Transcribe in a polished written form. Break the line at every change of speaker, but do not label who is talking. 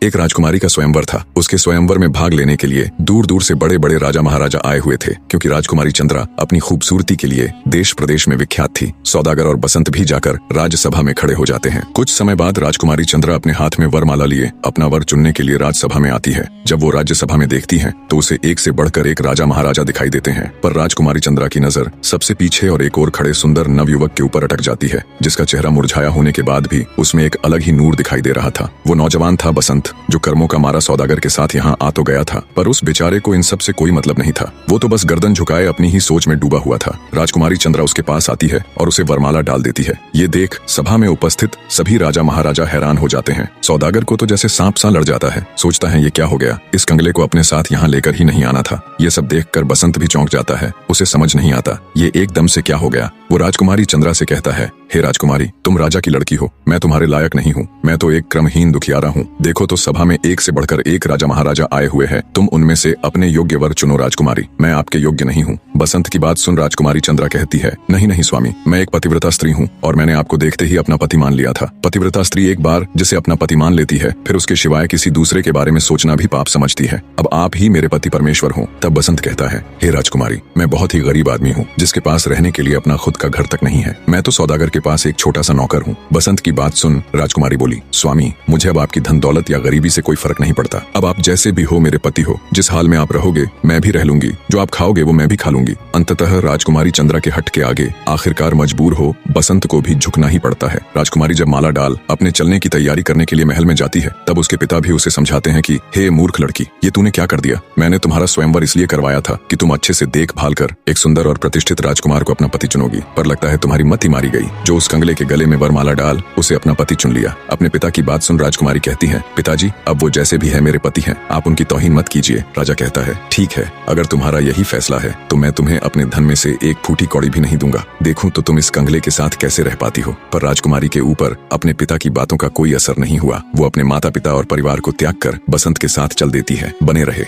एक राजकुमारी का स्वयंवर था। उसके स्वयंवर में भाग लेने के लिए दूर दूर से बड़े बड़े राजा महाराजा आए हुए थे, क्योंकि राजकुमारी चंद्रा अपनी खूबसूरती के लिए देश प्रदेश में विख्यात थी। सौदागर और बसंत भी जाकर राज्यसभा में खड़े हो जाते हैं। कुछ समय बाद राजकुमारी चंद्रा अपने हाथ में वरमाला लिए अपना वर चुनने के लिए राज्यसभा में आती है। जब वो राज्यसभा में देखती है तो उसे एक से बढ़कर एक राजा महाराजा दिखाई देते हैं, पर राजकुमारी चंद्रा की नजर सबसे पीछे और एक और खड़े सुंदर नवयुवक के ऊपर अटक जाती है, जिसका चेहरा मुरझाया होने के बाद भी उसमें एक अलग ही नूर दिखाई दे रहा था। वो नौजवान था बसंत, जो कर्मों का मारा सौदागर के साथ यहाँ आ तो गया था, पर उस बेचारे को इन सब से कोई मतलब नहीं था। वो तो बस गर्दन झुकाए अपनी ही सोच में डूबा हुआ था। राजकुमारी चंद्रा उसके पास आती है और उसे वरमाला डाल देती है। ये देख सभा में उपस्थित सभी राजा महाराजा हैरान हो जाते हैं। सौदागर को तो जैसे सांप सा लड़ जाता है। सोचता है ये क्या हो गया, इस कंगले को अपने साथ यहाँ लेकर ही नहीं आना था। ये सब देखकर बसंत भी चौंक जाता है। उसे समझ नहीं आता ये एकदम से क्या हो गया। वो राजकुमारी चंद्रा से कहता है, हे राजकुमारी, तुम राजा की लड़की हो, मैं तुम्हारे लायक नहीं हूँ। मैं तो एक क्रमहीन दुखियारा हूँ। देखो तो सभा में एक से बढ़कर एक राजा महाराजा आए हुए हैं। तुम उनमें से अपने योग्य वर चुनो राजकुमारी, मैं आपके योग्य नहीं हूँ। बसंत की बात सुन राजकुमारी चंद्रा कहती है, नहीं नहीं स्वामी, मैं एक पतिव्रता स्त्री हूँ और मैंने आपको देखते ही अपना पति मान लिया था। पतिव्रता स्त्री एक बार जिसे अपना पति मान लेती है, फिर उसके सिवाय किसी दूसरे के बारे में सोचना भी पाप समझती है। अब आप ही मेरे पति परमेश्वर हो। तब बसंत कहता है, हे राजकुमारी, मैं बहुत ही गरीब आदमी हूँ, जिसके पास रहने के लिए अपना खुद का घर तक नहीं है। मैं तो सौदागर के पास एक छोटा सा नौकर हूँ। बसंत की बात सुन राजकुमारी बोली, स्वामी, मुझे अब आपकी धन दौलत या गरीबी से कोई फर्क नहीं पड़ता। अब आप जैसे भी हो मेरे पति हो। जिस हाल में आप रहोगे मैं भी रह लूंगी। जो आप खाओगे वो मैं भी खा लूंगी। अंततः राजकुमारी चंद्रा के हट के आगे आखिरकार मजबूर हो बसंत को भी झुकना ही पड़ता है। राजकुमारी जब माला डाल अपने चलने की तैयारी करने के लिए महल में जाती है, तब उसके पिता भी उसे समझाते हैं कि हे मूर्ख लड़की, ये तूने क्या कर दिया। मैंने तुम्हारा स्वयंवर इसलिए करवाया था कि तुम अच्छे से देखभाल कर एक सुंदर और प्रतिष्ठित राजकुमार को अपना पति चुनोगी, पर लगता है तुम्हारी मति मारी गई। जो उस कंगले के गले में वरमाला डाल उसे अपना पति चुन लिया। अपने पिता की बात सुन राजकुमारी कहती है, पिताजी, अब वो जैसे भी है मेरे पति हैं, आप उनकी तौहीन मत कीजिए। राजा कहता है, ठीक है, अगर तुम्हारा यही फैसला है तो मैं तुम्हें अपने धन में से एक फूटी कौड़ी भी नहीं दूंगा। देखूं तो तुम इस कंगले के साथ कैसे रह पाती हो। पर राजकुमारी के ऊपर अपने पिता की बातों का कोई असर नहीं हुआ। वो अपने माता पिता और परिवार को त्याग कर बसंत के साथ चल देती है। बने रहे।